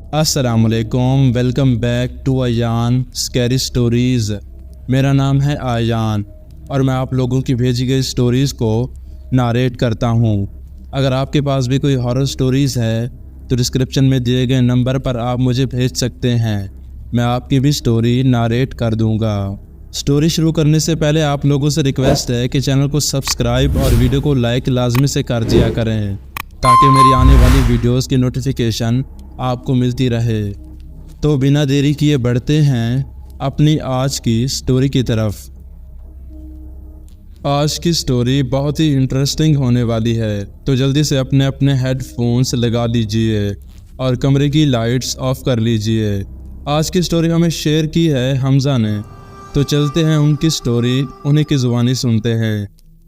السلام علیکم، welcome back to Ayan scary stories. میرا نام ہے ایان اور میں آپ لوگوں کی بھیجی گئی سٹوریز کو ناریٹ کرتا ہوں۔ اگر آپ کے پاس بھی کوئی ہارر سٹوریز ہے تو ڈسکرپشن میں دیے گئے نمبر پر آپ مجھے بھیج سکتے ہیں، میں آپ کی بھی سٹوری ناریٹ کر دوں گا۔ سٹوری شروع کرنے سے پہلے آپ لوگوں سے ریکویسٹ ہے کہ چینل کو سبسکرائب اور ویڈیو کو لائک لازمی سے کر دیا کریں تاکہ میری آنے والی ویڈیوز کی نوٹیفیکیشن آپ کو ملتی رہے۔ تو بنا دیری کیے بڑھتے ہیں اپنی آج کی سٹوری کی طرف۔ آج کی سٹوری بہت ہی انٹرسٹنگ ہونے والی ہے، تو جلدی سے اپنے ہیڈ فونز لگا لیجئے اور کمرے کی لائٹس آف کر لیجئے۔ آج کی سٹوری ہمیں شیئر کی ہے حمزہ نے، تو چلتے ہیں ان کی سٹوری انہیں کی زبانی سنتے ہیں۔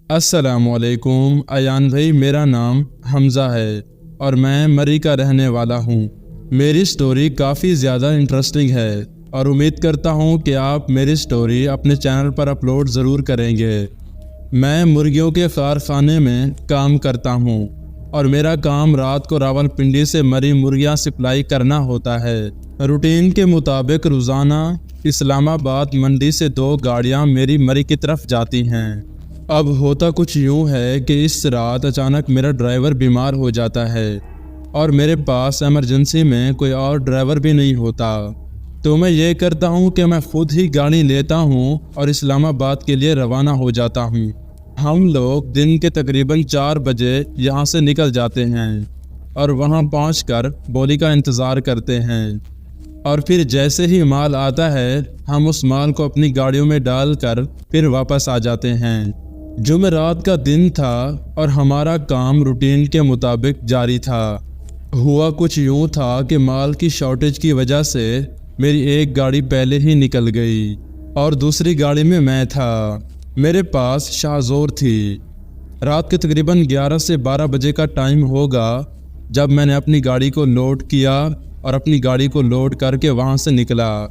السلام علیکم ایان بھائی، میرا نام حمزہ ہے اور میں مری کا رہنے والا ہوں۔ میری سٹوری کافی زیادہ انٹرسٹنگ ہے اور امید کرتا ہوں کہ آپ میری سٹوری اپنے چینل پر اپلوڈ ضرور کریں گے۔ میں مرغیوں کے کارخانے میں کام کرتا ہوں اور میرا کام رات کو راولپنڈی سے مری مرغیاں سپلائی کرنا ہوتا ہے۔ روٹین کے مطابق روزانہ اسلام آباد منڈی سے 2 گاڑیاں میری مری کی طرف جاتی ہیں۔ اب ہوتا کچھ یوں ہے کہ اس رات اچانک میرا ڈرائیور بیمار ہو جاتا ہے اور میرے پاس ایمرجنسی میں کوئی اور ڈرائیور بھی نہیں ہوتا، تو میں یہ کرتا ہوں کہ میں خود ہی گاڑی لیتا ہوں اور اسلام آباد کے لیے روانہ ہو جاتا ہوں۔ ہم لوگ دن کے تقریباً 4 بجے یہاں سے نکل جاتے ہیں اور وہاں پہنچ کر بولی کا انتظار کرتے ہیں، اور پھر جیسے ہی مال آتا ہے ہم اس مال کو اپنی گاڑیوں میں ڈال کر پھر واپس آ جاتے ہیں۔ جمعرات کا دن تھا اور ہمارا کام روٹین کے مطابق جاری تھا۔ ہوا کچھ یوں تھا کہ مال کی شارٹیج کی وجہ سے میری ایک گاڑی پہلے ہی نکل گئی اور دوسری گاڑی میں میں تھا۔ میرے پاس شاہ زور تھی۔ رات کے تقریباً 11 سے 12 بجے کا ٹائم ہوگا جب میں نے اپنی گاڑی کو لوڈ کیا اور اپنی گاڑی کو لوڈ کر کے وہاں سے نکلا۔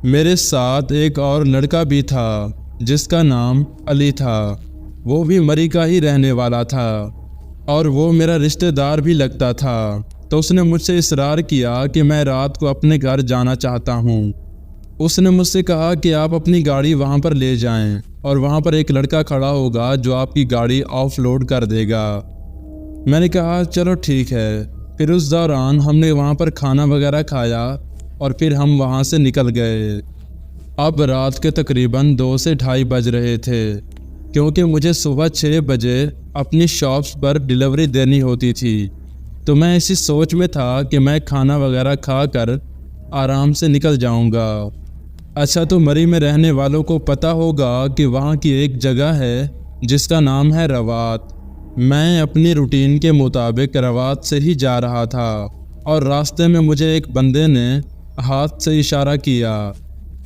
میرے ساتھ ایک اور لڑکا بھی تھا جس کا نام علی تھا، وہ بھی مری کا ہی رہنے والا تھا اور وہ میرا رشتہ دار بھی لگتا تھا۔ تو اس نے مجھ سے اصرار کیا کہ میں رات کو اپنے گھر جانا چاہتا ہوں۔ اس نے مجھ سے کہا کہ آپ اپنی گاڑی وہاں پر لے جائیں اور وہاں پر ایک لڑکا کھڑا ہوگا جو آپ کی گاڑی آف لوڈ کر دے گا۔ میں نے کہا چلو ٹھیک ہے۔ پھر اس دوران ہم نے وہاں پر کھانا وغیرہ کھایا اور پھر ہم وہاں سے نکل گئے۔ اب رات کے تقریباً 2 سے 2:30 بج رہے تھے، کیونکہ مجھے صبح 6 بجے اپنی شاپس پر ڈیلیوری دینی ہوتی تھی، تو میں اسی سوچ میں تھا کہ میں کھانا وغیرہ کھا کر آرام سے نکل جاؤں گا۔ اچھا، تو مری میں رہنے والوں کو پتہ ہوگا کہ وہاں کی ایک جگہ ہے جس کا نام ہے روات۔ میں اپنی روٹین کے مطابق روات سے ہی جا رہا تھا اور راستے میں مجھے ایک بندے نے ہاتھ سے اشارہ کیا۔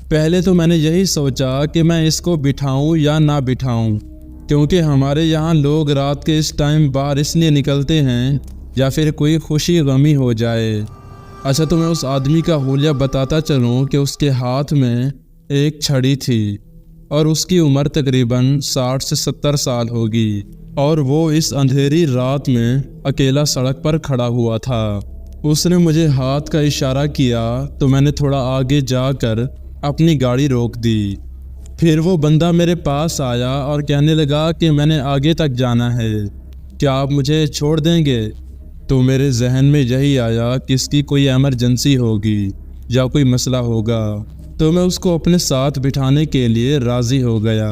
پہلے تو میں نے یہی سوچا کہ میں اس کو بٹھاؤں یا نہ بٹھاؤں، کیونکہ ہمارے یہاں لوگ رات کے اس ٹائم باہر اس لیے نکلتے ہیں یا پھر کوئی خوشی غمی ہو جائے۔ اچھا، تو میں اس آدمی کا حلیہ بتاتا چلوں کہ اس کے ہاتھ میں ایک چھڑی تھی اور اس کی عمر تقریباً 60 سے 70 سال ہوگی، اور وہ اس اندھیری رات میں اکیلا سڑک پر کھڑا ہوا تھا۔ اس نے مجھے ہاتھ کا اشارہ کیا تو میں نے تھوڑا آگے جا کر اپنی گاڑی روک دی۔ پھر وہ بندہ میرے پاس آیا اور کہنے لگا کہ میں نے آگے تک جانا ہے، کیا آپ مجھے چھوڑ دیں گے؟ تو میرے ذہن میں یہی آیا کہ اس کی کوئی ایمرجنسی ہوگی یا کوئی مسئلہ ہوگا، تو میں اس کو اپنے ساتھ بٹھانے کے لیے راضی ہو گیا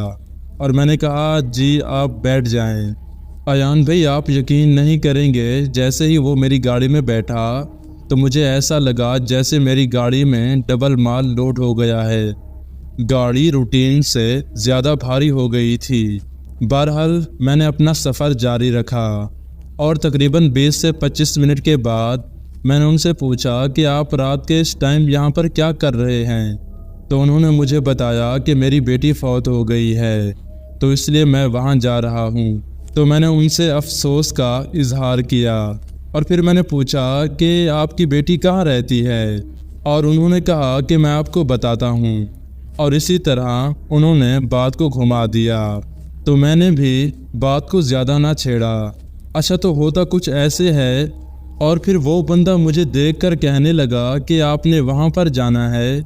اور میں نے کہا جی آپ بیٹھ جائیں۔ ایان بھائی، آپ یقین نہیں کریں گے، جیسے ہی وہ میری گاڑی میں بیٹھا تو مجھے ایسا لگا جیسے میری گاڑی میں ڈبل مال لوڈ ہو گیا ہے۔ گاڑی روٹین سے زیادہ بھاری ہو گئی تھی۔ بہرحال میں نے اپنا سفر جاری رکھا اور تقریباً 20 سے 25 منٹ کے بعد میں نے ان سے پوچھا کہ آپ رات کے اس ٹائم یہاں پر کیا کر رہے ہیں؟ تو انہوں نے مجھے بتایا کہ میری بیٹی فوت ہو گئی ہے، تو اس لیے میں وہاں جا رہا ہوں۔ تو میں نے ان سے افسوس کا اظہار کیا اور پھر میں نے پوچھا کہ آپ کی بیٹی کہاں رہتی ہے، اور انہوں نے کہا کہ میں آپ کو بتاتا ہوں، اور اسی طرح انہوں نے بات کو گھما دیا، تو میں نے بھی بات کو زیادہ نہ چھیڑا۔ اچھا، تو ہوتا کچھ ایسے ہے اور پھر وہ بندہ مجھے دیکھ کر کہنے لگا کہ آپ نے وہاں پر جانا ہے،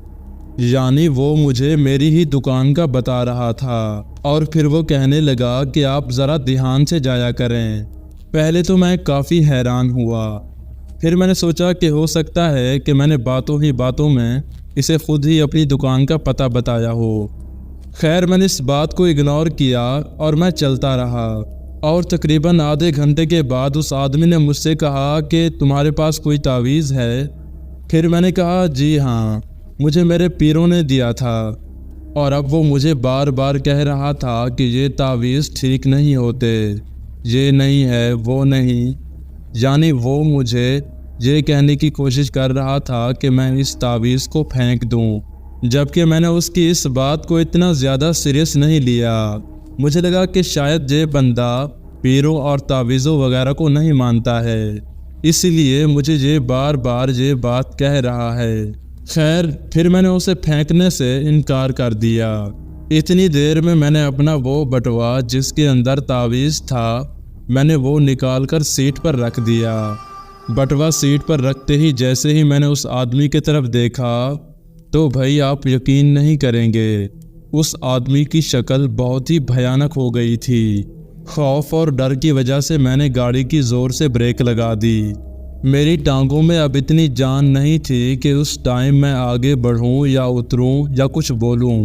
یعنی وہ مجھے میری ہی دکان کا بتا رہا تھا۔ اور پھر وہ کہنے لگا کہ آپ ذرا دھیان سے جایا کریں۔ پہلے تو میں کافی حیران ہوا، پھر میں نے سوچا کہ ہو سکتا ہے کہ میں نے باتوں ہی باتوں میں اسے خود ہی اپنی دکان کا پتہ بتایا ہو۔ خیر میں نے اس بات کو اگنور کیا اور میں چلتا رہا، اور تقریباً آدھے گھنٹے کے بعد اس آدمی نے مجھ سے کہا کہ تمہارے پاس کوئی تعویذ ہے؟ پھر میں نے کہا جی ہاں، مجھے میرے پیروں نے دیا تھا، اور اب وہ مجھے بار بار کہہ رہا تھا کہ یہ تعویذ ٹھیک نہیں ہوتے، یہ نہیں ہے وہ نہیں، یعنی وہ مجھے یہ کہنے کی کوشش کر رہا تھا کہ میں اس تعویذ کو پھینک دوں، جبکہ میں نے اس کی اس بات کو اتنا زیادہ سیریس نہیں لیا۔ مجھے لگا کہ شاید یہ بندہ پیروں اور تعویذوں وغیرہ کو نہیں مانتا ہے، اس لیے مجھے یہ بار بار یہ بات کہہ رہا ہے۔ خیر پھر میں نے اسے پھینکنے سے انکار کر دیا۔ اتنی دیر میں نے اپنا وہ بٹوا جس کے اندر تعویذ تھا میں نے وہ نکال کر سیٹ پر رکھ دیا۔ بٹوا سیٹ پر رکھتے ہی جیسے ہی میں نے اس آدمی کی طرف دیکھا تو بھائی آپ یقین نہیں کریں گے، اس آدمی کی شکل بہت ہی بھیانک ہو گئی تھی۔ خوف اور ڈر کی وجہ سے میں نے گاڑی کی زور سے بریک لگا دی۔ میری ٹانگوں میں اب اتنی جان نہیں تھی کہ اس ٹائم میں آگے بڑھوں یا اتروں یا کچھ بولوں۔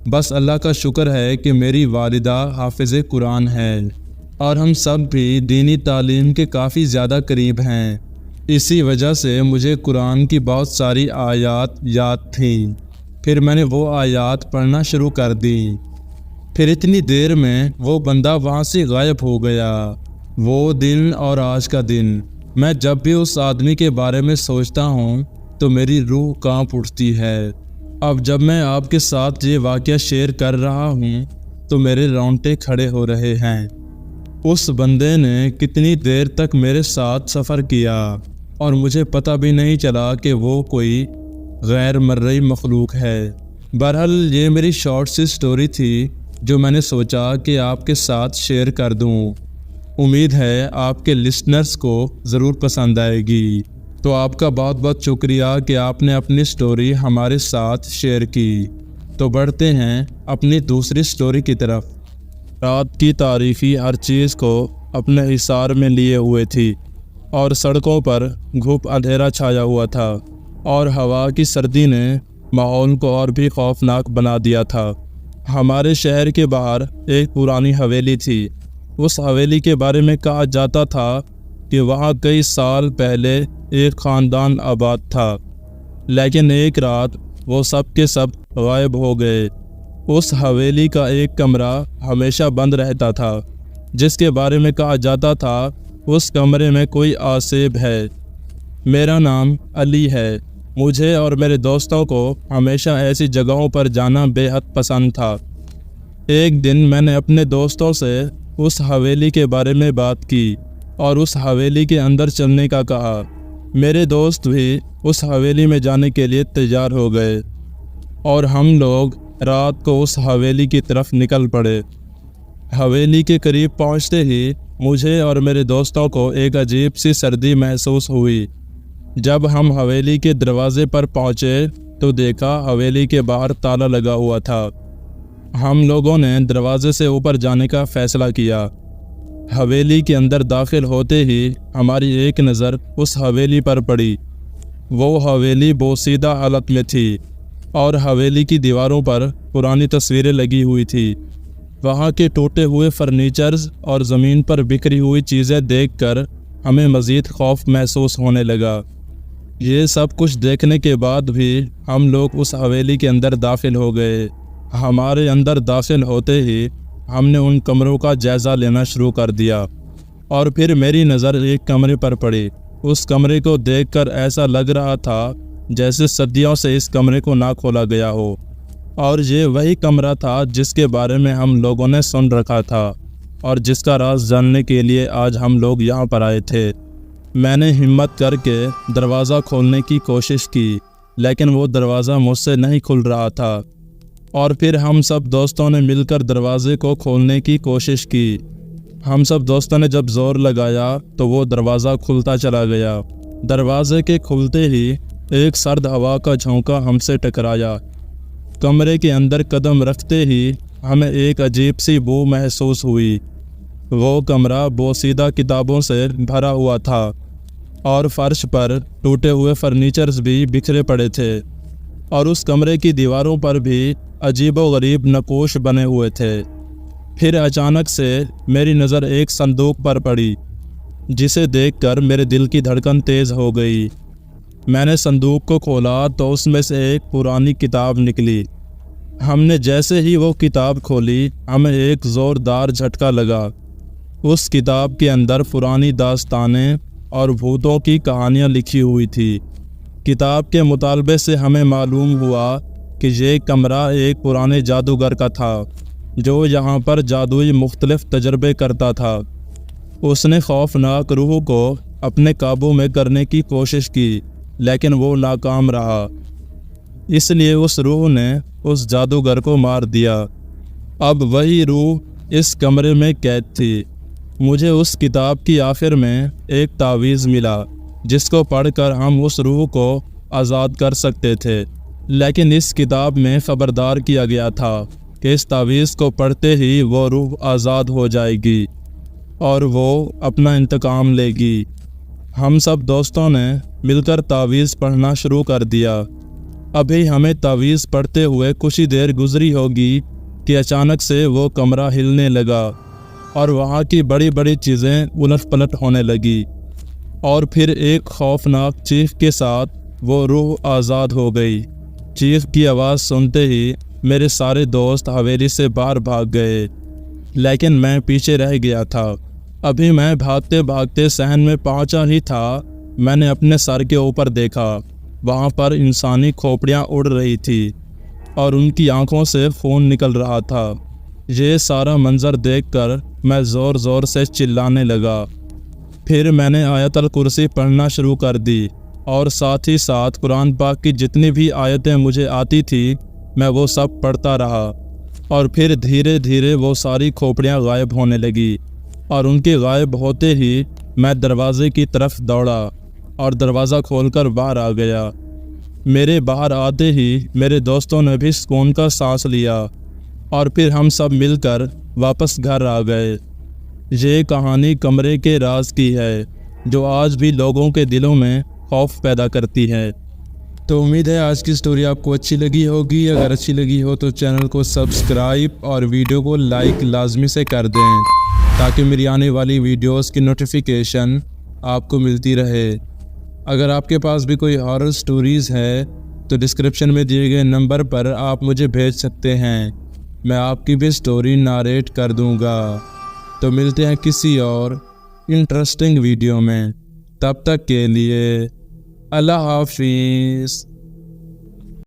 بس اللہ کا شکر ہے کہ میری والدہ حافظ قرآن ہے، اور ہم سب بھی دینی تعلیم کے کافی زیادہ قریب ہیں، اسی وجہ سے مجھے قرآن کی بہت ساری آیات یاد تھیں۔ پھر میں نے وہ آیات پڑھنا شروع کر دی۔ پھر اتنی دیر میں وہ بندہ وہاں سے غائب ہو گیا۔ وہ دن اور آج کا دن، میں جب بھی اس آدمی کے بارے میں سوچتا ہوں تو میری روح کانپ اٹھتی ہے۔ اب جب میں آپ کے ساتھ یہ واقعہ شیئر کر رہا ہوں تو میرے رونگٹے کھڑے ہو رہے ہیں۔ اس بندے نے کتنی دیر تک میرے ساتھ سفر کیا اور مجھے پتہ بھی نہیں چلا کہ وہ کوئی غیر مرئی مخلوق ہے۔ بہرحال یہ میری شارٹ سی سٹوری تھی جو میں نے سوچا کہ آپ کے ساتھ شیئر کر دوں۔ امید ہے آپ کے لسنرز کو ضرور پسند آئے گی۔ تو آپ کا بہت بہت شکریہ کہ آپ نے اپنی سٹوری ہمارے ساتھ شیئر کی۔ تو بڑھتے ہیں اپنی دوسری سٹوری کی طرف۔ رات کی تاریکی ہر چیز کو اپنے حصار میں لیے ہوئے تھی، اور سڑکوں پر گھپ اندھیرا چھایا ہوا تھا، اور ہوا کی سردی نے ماحول کو اور بھی خوفناک بنا دیا تھا۔ ہمارے شہر کے باہر ایک پرانی حویلی تھی۔ اس حویلی کے بارے میں کہا جاتا تھا کہ وہاں کئی سال پہلے ایک خاندان آباد تھا، لیکن ایک رات وہ سب کے سب غائب ہو گئے۔ اس حویلی کا ایک کمرہ ہمیشہ بند رہتا تھا، جس کے بارے میں کہا جاتا تھا اس کمرے میں کوئی آسیب ہے۔ میرا نام علی ہے۔ مجھے اور میرے دوستوں کو ہمیشہ ایسی جگہوں پر جانا بے حد پسند تھا۔ ایک دن میں نے اپنے دوستوں سے اس حویلی کے بارے میں بات کی اور اس حویلی کے اندر چلنے کا کہا۔ میرے دوست بھی اس حویلی میں جانے کے لیے تیار ہو گئے، اور ہم لوگ رات کو اس حویلی کی طرف نکل پڑے۔ حویلی کے قریب پہنچتے ہی مجھے اور میرے دوستوں کو ایک عجیب سی سردی محسوس ہوئی۔ جب ہم حویلی کے دروازے پر پہنچے تو دیکھا حویلی کے باہر تالا لگا ہوا تھا۔ ہم لوگوں نے دروازے سے اوپر جانے کا فیصلہ کیا۔ حویلی کے اندر داخل ہوتے ہی ہماری ایک نظر اس حویلی پر پڑی۔ وہ حویلی بوسیدہ حالت میں تھی، اور حویلی کی دیواروں پر پرانی تصویریں لگی ہوئی تھی۔ وہاں کے ٹوٹے ہوئے فرنیچرز اور زمین پر بکھری ہوئی چیزیں دیکھ کر ہمیں مزید خوف محسوس ہونے لگا۔ یہ سب کچھ دیکھنے کے بعد بھی ہم لوگ اس حویلی کے اندر داخل ہو گئے۔ ہمارے اندر داخل ہوتے ہی ہم نے ان کمروں کا جائزہ لینا شروع کر دیا، اور پھر میری نظر ایک کمرے پر پڑی۔ اس کمرے کو دیکھ کر ایسا لگ رہا تھا جیسے صدیوں سے اس کمرے کو نہ کھولا گیا ہو، اور یہ وہی کمرہ تھا جس کے بارے میں ہم لوگوں نے سن رکھا تھا اور جس کا راز جاننے کے لیے آج ہم لوگ یہاں پر آئے تھے۔ میں نے ہمت کر کے دروازہ کھولنے کی کوشش کی، لیکن وہ دروازہ مجھ سے نہیں کھل رہا تھا، اور پھر ہم سب دوستوں نے مل کر دروازے کو کھولنے کی کوشش کی۔ ہم سب دوستوں نے جب زور لگایا تو وہ دروازہ کھلتا چلا گیا۔ دروازے کے کھلتے ہی ایک سرد ہوا کا جھونکا ہم سے ٹکرایا۔ کمرے کے اندر قدم رکھتے ہی ہمیں ایک عجیب سی بو محسوس ہوئی۔ وہ کمرہ بوسیدہ کتابوں سے بھرا ہوا تھا اور فرش پر ٹوٹے ہوئے فرنیچرز بھی بکھرے پڑے تھے، اور اس کمرے کی دیواروں پر بھی عجیب و غریب نقوش بنے ہوئے تھے۔ پھر اچانک سے میری نظر ایک صندوق پر پڑی، جسے دیکھ کر میرے دل کی دھڑکن تیز ہو گئی۔ میں نے صندوق کو کھولا تو اس میں سے ایک پرانی کتاب نکلی۔ ہم نے جیسے ہی وہ کتاب کھولی، ہمیں ایک زوردار جھٹکا لگا۔ اس کتاب کے اندر پرانی داستانیں اور بھوتوں کی کہانیاں لکھی ہوئی تھی۔ کتاب کے مطالبے سے ہمیں معلوم ہوا کہ یہ کمرہ ایک پرانے جادوگر کا تھا، جو یہاں پر جادوئی مختلف تجربے کرتا تھا۔ اس نے خوفناک روح کو اپنے قابو میں کرنے کی کوشش کی، لیکن وہ ناکام رہا۔ اس لیے اس روح نے اس جادوگر کو مار دیا۔ اب وہی روح اس کمرے میں قید تھی۔ مجھے اس کتاب کی آخر میں ایک تعویذ ملا، جس کو پڑھ کر ہم اس روح کو آزاد کر سکتے تھے، لیکن اس کتاب میں خبردار کیا گیا تھا کہ اس تعویذ کو پڑھتے ہی وہ روح آزاد ہو جائے گی اور وہ اپنا انتقام لے گی۔ ہم سب دوستوں نے مل کر تعویذ پڑھنا شروع کر دیا۔ ابھی ہمیں تعویذ پڑھتے ہوئے کچھ ہی دیر گزری ہوگی کہ اچانک سے وہ کمرہ ہلنے لگا اور وہاں کی بڑی بڑی چیزیں الٹ پلٹ ہونے لگی، اور پھر ایک خوفناک چیخ کے ساتھ وہ روح آزاد ہو گئی۔ چیخ کی آواز سنتے ہی میرے سارے دوست حویلی سے باہر بھاگ گئے، لیکن میں پیچھے رہ گیا تھا۔ ابھی میں بھاگتے بھاگتے صحن میں پہنچا ہی تھا، میں نے اپنے سر کے اوپر دیکھا۔ وہاں پر انسانی کھوپڑیاں اڑ رہی تھی اور ان کی آنکھوں سے خون نکل رہا تھا۔ یہ سارا منظر دیکھ کر میں زور زور سے چلانے لگا۔ پھر میں نے آیت الکرسی پڑھنا شروع کر دی، اور ساتھ ہی ساتھ قرآن پاک کی جتنی بھی آیتیں مجھے آتی تھی میں وہ سب پڑھتا رہا، اور پھر دھیرے دھیرے وہ ساری کھوپڑیاں غائب ہونے لگی، اور ان کے غائب ہوتے ہی میں دروازے کی طرف دوڑا اور دروازہ کھول کر باہر آ گیا۔ میرے باہر آتے ہی میرے دوستوں نے بھی سکون کا سانس لیا، اور پھر ہم سب مل کر واپس گھر آ گئے۔ یہ کہانی کمرے کے راز کی ہے، جو آج بھی لوگوں کے دلوں میں خوف پیدا کرتی ہے۔ تو امید ہے آج کی سٹوری آپ کو اچھی لگی ہوگی۔ اگر اچھی لگی ہو تو چینل کو سبسکرائب اور ویڈیو کو لائک لازمی سے کر دیں، تاکہ میری آنے والی ویڈیوز کی نوٹیفیکیشن آپ کو ملتی رہے۔ اگر آپ کے پاس بھی کوئی ہارر سٹوریز ہے تو ڈسکرپشن میں دیے گئے نمبر پر آپ مجھے بھیج سکتے ہیں، میں آپ کی بھی سٹوری ناریٹ کر دوں گا۔ تو ملتے ہیں کسی اور انٹرسٹنگ ویڈیو میں، تب تک کے لیے اللہ حافظ۔